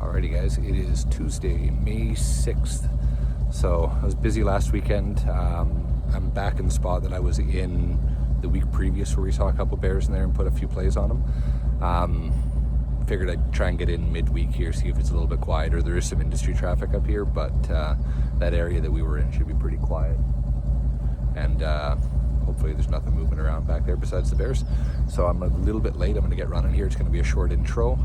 Alrighty guys, it is Tuesday, May 6th. So I was busy last weekend. I'm back in the spot that I was in the week previous where we saw a couple bears in there and put a few plays on them. Figured I'd try and get in midweek here, see if it's a little bit quieter. There is some industry traffic up here, but that area that we were in should be pretty quiet. And hopefully there's nothing moving around back there besides the bears. So I'm a little bit late. I'm going to get running here. It's going to be a short intro.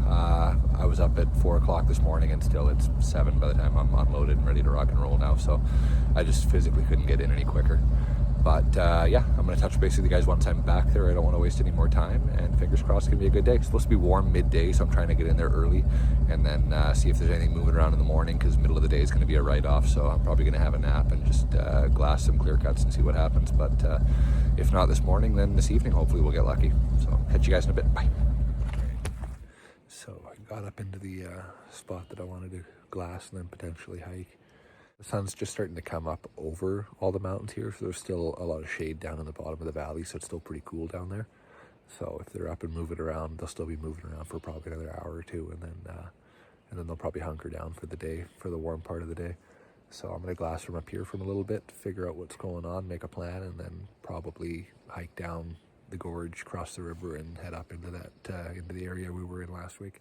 I was up at 4 o'clock this morning and still it's 7 by the time I'm unloaded and ready to rock and roll now. So I just physically couldn't get in any quicker. But yeah, I'm going to touch base with you guys once I'm back there. I don't want to waste any more time, and fingers crossed it's going to be a good day. It's supposed to be warm midday, so I'm trying to get in there early and then see if there's anything moving around in the morning, because middle of the day is going to be a write-off. So I'm probably going to have a nap and just glass some clear cuts and see what happens. But if not this morning, then this evening hopefully we'll get lucky. So catch you guys in a bit. Bye. So I got up into the spot that I wanted to glass and then potentially hike. The sun's just starting to come up over all the mountains here, so there's still a lot of shade down in the bottom of the valley, so it's still pretty cool down there. So if they're up and moving around, they'll still be moving around for probably another hour or two, and then they'll probably hunker down for the day, for the warm part of the day. So I'm going to glass from up here from a little bit, figure out what's going on, make a plan, and then probably hike down the gorge, cross the river, and head up into that into the area we were in last week.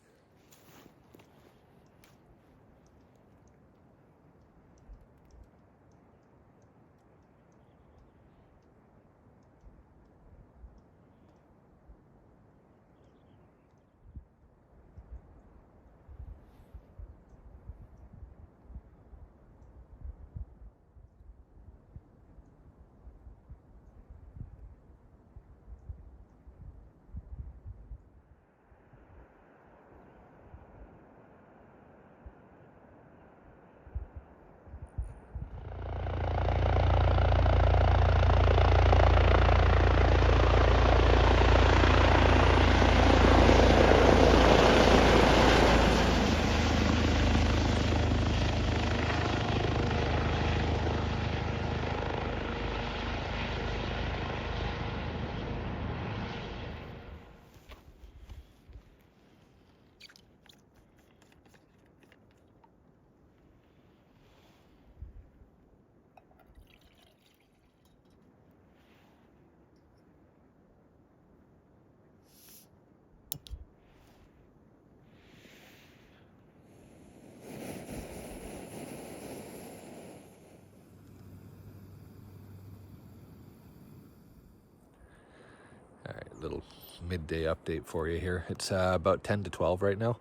Little midday update for you here. It's about 10 to 12 right now.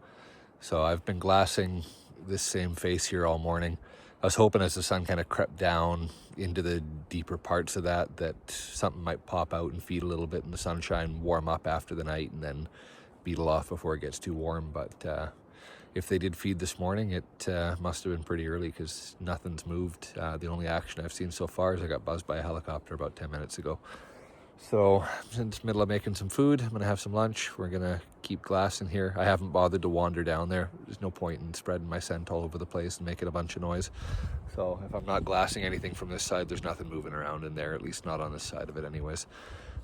So I've been glassing this same face here all morning. I was hoping as the sun kind of crept down into the deeper parts of that something might pop out and feed a little bit in the sunshine, warm up after the night, and then beetle off before it gets too warm. But if they did feed this morning, it must have been pretty early, because nothing's moved. The only action I've seen so far is I got buzzed by a helicopter about 10 minutes ago. So I'm in the middle of making some food. I'm going to have some lunch. We're going to keep glassing here. I haven't bothered to wander down there. There's no point in spreading my scent all over the place and making a bunch of noise. So if I'm not glassing anything from this side, there's nothing moving around in there, at least not on this side of it anyways.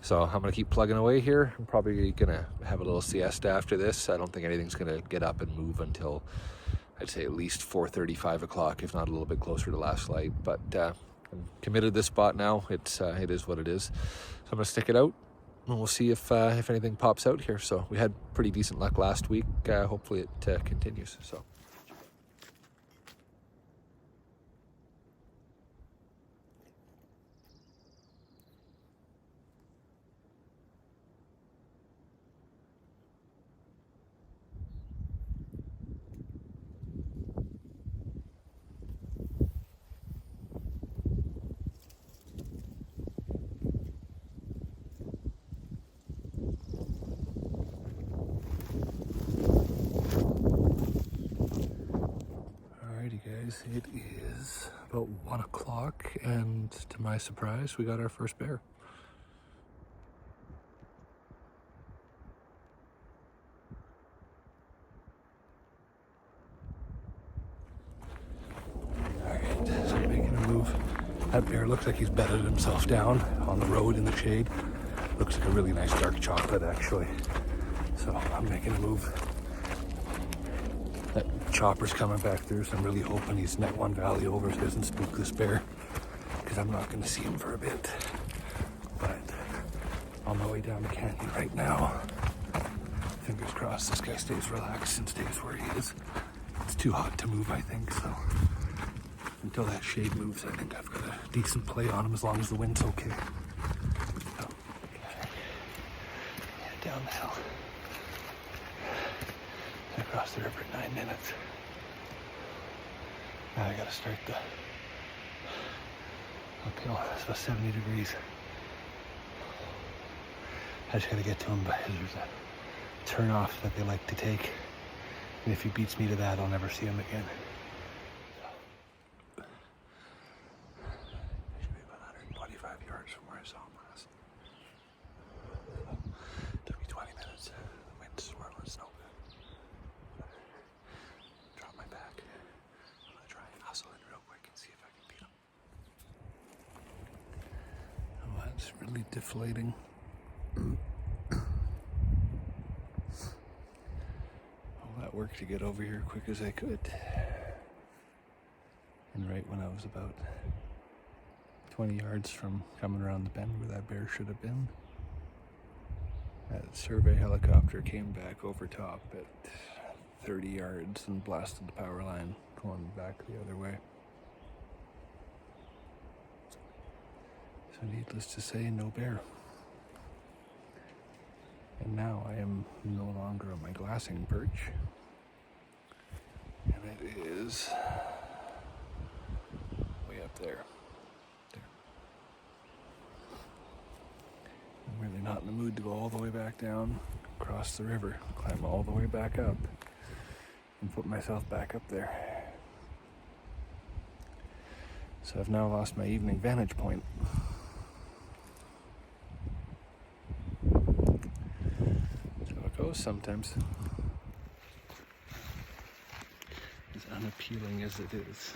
So I'm going to keep plugging away here. I'm probably going to have a little siesta after this. I don't think anything's going to get up and move until, I'd say, at least 4:30, 5 o'clock, if not a little bit closer to last light. But I'm committed to this spot now. It is what it is. So I'm going to stick it out, and we'll see if anything pops out here. So we had pretty decent luck last week. Hopefully it continues. So. Guys, it is about 1 o'clock, and to my surprise, we got our first bear. Alright, so I'm making a move. That bear looks like he's bedded himself down on the road in the shade. Looks like a really nice dark chocolate, actually. So I'm making a move. That chopper's coming back through, so I'm really hoping he's net one valley over so he doesn't spook this bear, because I'm not going to see him for a bit. But on my way down the canyon right now, fingers crossed this guy stays relaxed and stays where he is. It's too hot to move, I think, so until that shade moves, I think I've got a decent play on him as long as the wind's okay. So, yeah, down the hill. I crossed the river in 9 minutes. Now I gotta start the uphill. It's about 70 degrees. I just gotta get to him, but there's a turn off that they like to take. And if he beats me to that, I'll never see him again. It should be about 125 yards from where I saw him last. Took me 20 minutes. The wind's swirling snow. Drop my back. I'm gonna try and hustle in real quick and see if I can beat him. Oh, that's really deflating. All that work to get over here quick as I could. And right when I was about 20 yards from coming around the bend where that bear should have been, that survey helicopter came back over top at 30 yards and blasted the power line going back the other way. So needless to say, no bear. And now I am no longer on my glassing perch. And it is way up there. I'm really not in the mood to go all the way back down, cross the river, climb all the way back up, and put myself back up there. So I've now lost my evening vantage point. That's how it goes sometimes. As unappealing as it is.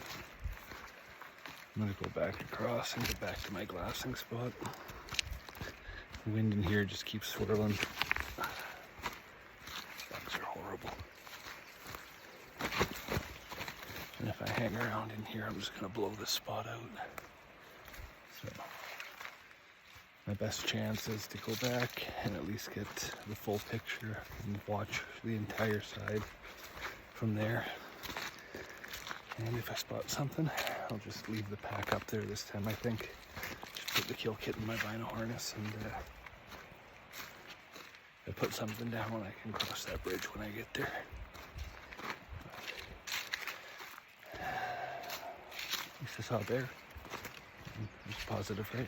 I'm gonna go back across and get back to my glassing spot. The wind in here just keeps swirling. Bugs are horrible. And if I hang around in here, I'm just gonna blow this spot out. So my best chance is to go back and at least get the full picture and watch the entire side from there. And if I spot something, I'll just leave the pack up there this time, I think. Just put the kill kit in my vinyl harness, and if I put something down, I can cross that bridge when I get there. At least I saw a bear. It's positive, right?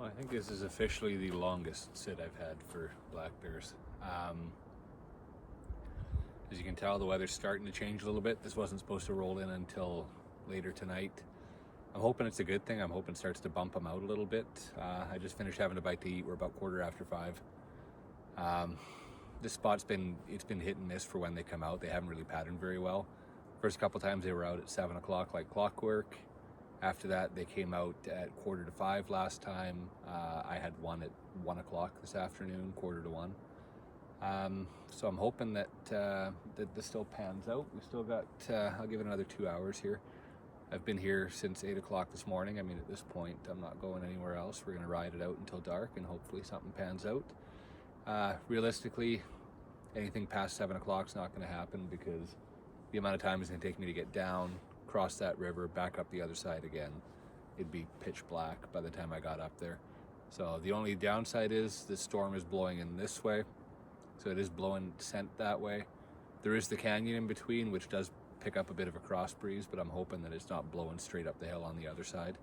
Well, I think this is officially the longest sit I've had for black bears. As you can tell, the weather's starting to change a little bit. This wasn't supposed to roll in until later tonight. I'm hoping it's a good thing. I'm hoping it starts to bump them out a little bit. I just finished having a bite to eat. We're about 5:15. This spot's been hit and miss for when they come out. They haven't really patterned very well. First couple times they were out at 7 o'clock like clockwork. After that, they came out at 4:45 last time. I had one at 1 o'clock this afternoon, 1:45. So I'm hoping that this still pans out. We still got, I'll give it another 2 hours here. I've been here since 8 o'clock this morning. I mean, at this point, I'm not going anywhere else. We're gonna ride it out until dark and hopefully something pans out. Realistically, anything past 7 o'clock is not gonna happen because the amount of time it's gonna take me to get down, cross that river, back up the other side again, it'd be pitch black by the time I got up there. So the only downside is the storm is blowing in this way. So it is blowing scent that way. There is the canyon in between, which does pick up a bit of a cross breeze, but I'm hoping that it's not blowing straight up the hill on the other side.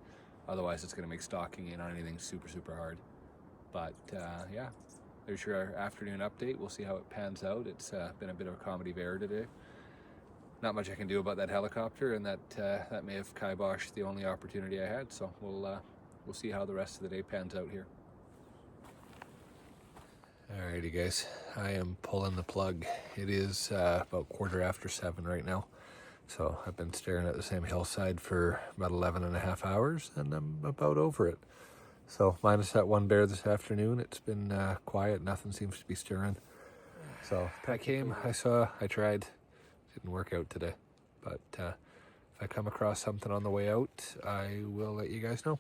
Otherwise, it's gonna make stalking in on anything super, super hard. But yeah, there's your afternoon update. We'll see how it pans out. It's been a bit of a comedy of error today. Not much I can do about that helicopter, and that may have kiboshed the only opportunity I had. So we'll see how the rest of the day pans out here. Alrighty guys, I am pulling the plug. It is about 7:15 right now. So I've been staring at the same hillside for about 11.5 hours and I'm about over it. So minus that one bear this afternoon, it's been quiet, nothing seems to be stirring. So I came, I saw, I tried, didn't work out today. But if I come across something on the way out, I will let you guys know.